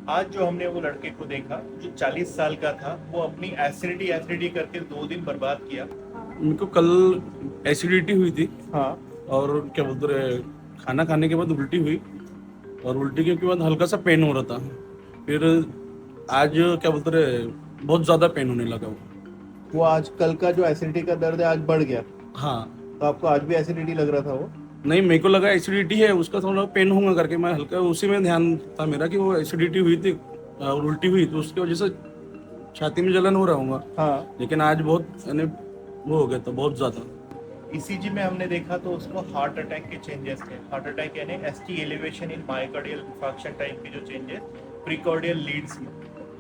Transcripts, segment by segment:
आज जो हमने वो लड़के को देखा जो 40 साल का था, वो अपनी एसिडिटी एसिडिटी करके 2 दिन बर्बाद किया। मेरे को कल एसिडिटी हुई थी हाँ। और क्या बोलते रहे, खाना खाने के बाद उल्टी हुई और उल्टी के बाद हल्का सा पेन हो रहा था। फिर आज क्या बोलते रहे, बहुत ज़्यादा पेन होने लगा वो। वो आज कल का जो एसिडिटी का दर्द है आज बढ़ गया, हाँ। तो आपको आज भी एसिडिटी लग रहा था वो? नहीं, मेरे को लगा एसिडिटी है, उसका थोड़ा पेन होगा करके मैं हल्का उसी में ध्यान था मेरा कि वो एसिडिटी हुई थी और उल्टी हुई तो उसकी वजह से छाती में जलन हो रहा होगा। हाँ। लेकिन आज बहुत यानी वो हो गया था बहुत ज़्यादा। ईसीजी में हमने देखा तो उसको हार्ट अटैक के चेंजेस थे। हार्ट अटैक यानी ST elevation in myocardial infarction type के जो चेंजेस प्रीकॉर्डियल लीड्स में।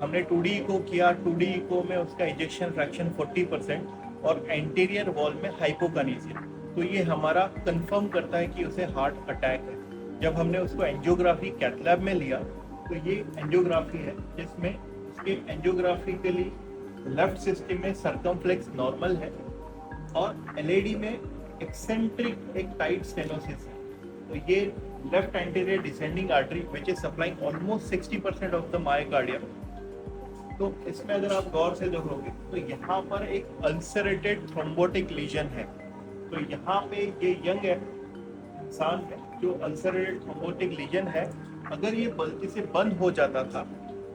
हमने 2D इको किया। 2D इको में उसका इजेक्शन फ्रैक्शन 40% और एंटीरियर वॉल में हाइपोकानेसिया। तो ये हमारा कंफर्म करता है कि उसे हार्ट अटैक है। जब हमने उसको एंजियोग्राफी कैथ लैब में लिया तो ये एंजियोग्राफी है जिसमें उसके एंजियोग्राफिकली लेफ्ट सिस्टम में सर्कमफ्लेक्स नॉर्मल है और एलएडी में एक्सेंट्रिक एक टाइट स्टेनोसिस है। तो ये left anterior descending artery which is supplying almost 60% of the myocardium. तो इसमें अगर आप गौर से देखोगे तो यहाँ पर एक अल्सरेटेड थ्रोम्बोटिक लीजन है। तो यहाँ पे ये यंग इंसान है जो अल्सरेटेड थ्रोम्बोटिक लीजन है। अगर ये गलती से बंद हो जाता था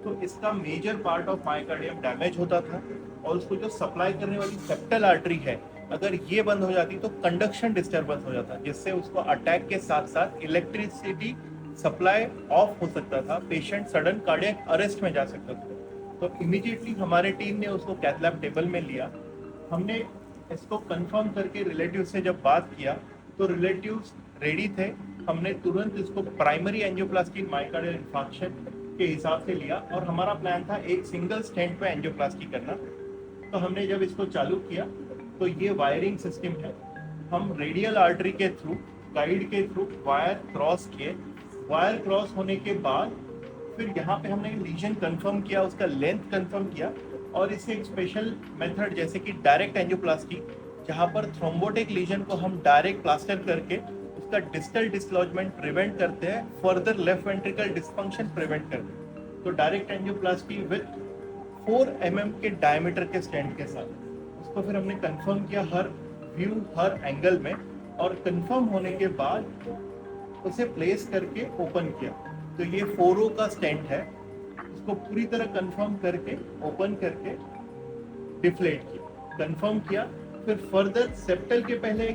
तो इसका major part of myocardium damage होता था और उसको जो सप्लाई करने वाली सेप्टल आर्टरी है, अगर ये बंद हो जाती तो कंडक्शन डिस्टर्बेंस हो जाता, जिससे उसको अटैक के साथ साथ इलेक्ट्रिसिटी सप्लाई ऑफ हो सकता था। पेशेंट सडन कार्डियक अरेस्ट में जा सकता था। तो इमीडिएटली हमारे टीम ने उसको कैथ लैब टेबल में लिया। हमने इसको कंफर्म करके रिलेटिव से जब बात किया तो रिलेटिव्स रेडी थे। हमने तुरंत इसको प्राइमरी एंजियोप्लास्टी मायोकार्डियल इंफार्क्शन के हिसाब से लिया और हमारा प्लान था एक सिंगल स्टेंट पे एंजियोप्लास्टी करना। तो हमने जब इसको चालू किया तो ये वायरिंग सिस्टम है। हम रेडियल आर्टरी के थ्रू, गाइड के थ्रू वायर क्रॉस किए। वायर क्रॉस होने के बाद फिर यहाँ पे हमने लीजन कंफर्म किया, उसका लेंथ कंफर्म किया और इसे एक स्पेशल मेथड जैसे कि डायरेक्ट एंजियोप्लास्टी, जहाँ पर थ्रोम्बोटिक लीजन को हम डायरेक्ट प्लास्टर करके उसका डिस्टल डिसलॉजमेंट प्रिवेंट करते हैं, further left ventricle dysfunction prevent करते हैं। तो डायरेक्ट एंजियोप्लास्टी विथ 4 mm के डायमीटर के स्टेंट के साथ उसको फिर हमने कंफर्म किया हर व्यू हर एंगल में, और कंफर्म होने के बाद उसे प्लेस करके ओपन किया। तो ये 4O का स्टेंट है, उसको पूरी तरह कंफर्म करके ओपन करके डिफ्लेट किया, कंफर्म किया। फिर फर्दर सेप्टल के पहले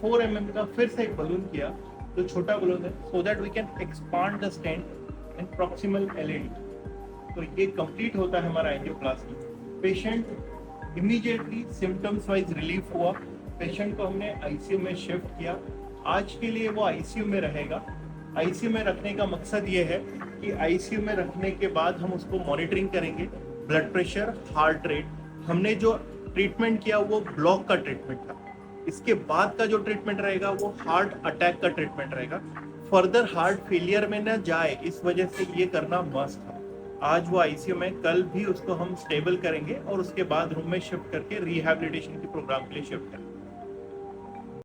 4 mm का फिर से एक बलून किया, जो छोटा बलून है, so that we can expand the stent in proximal LAD. तो ये कंप्लीट होता है हमारा angioplasty. Patient immediately symptoms wise relief हुआ। पेशेंट को हमने आईसीयू में शिफ्ट किया। आज के लिए वो आईसीयू में रहेगा। आईसीयू में रखने का मकसद ये है कि आईसीयू में रखने के बाद हम उसको मॉनिटरिंग करेंगे, ब्लड प्रेशर, हार्ट रेट। हमने जो ट्रीटमेंट किया वो ब्लॉक का ट्रीटमेंट था। इसके बाद का जो ट्रीटमेंट रहेगा वो हार्ट अटैक का ट्रीटमेंट रहेगा। फर्दर हार्ट फेलियर में न जाए इस वजह से ये करना मस्ट था। आज वो आईसीयू में, कल भी उसको हम स्टेबल करेंगे और उसके बाद रूम में शिफ्ट करके रिहैबिलिटेशन के प्रोग्राम के लिए शिफ्ट करेंगे।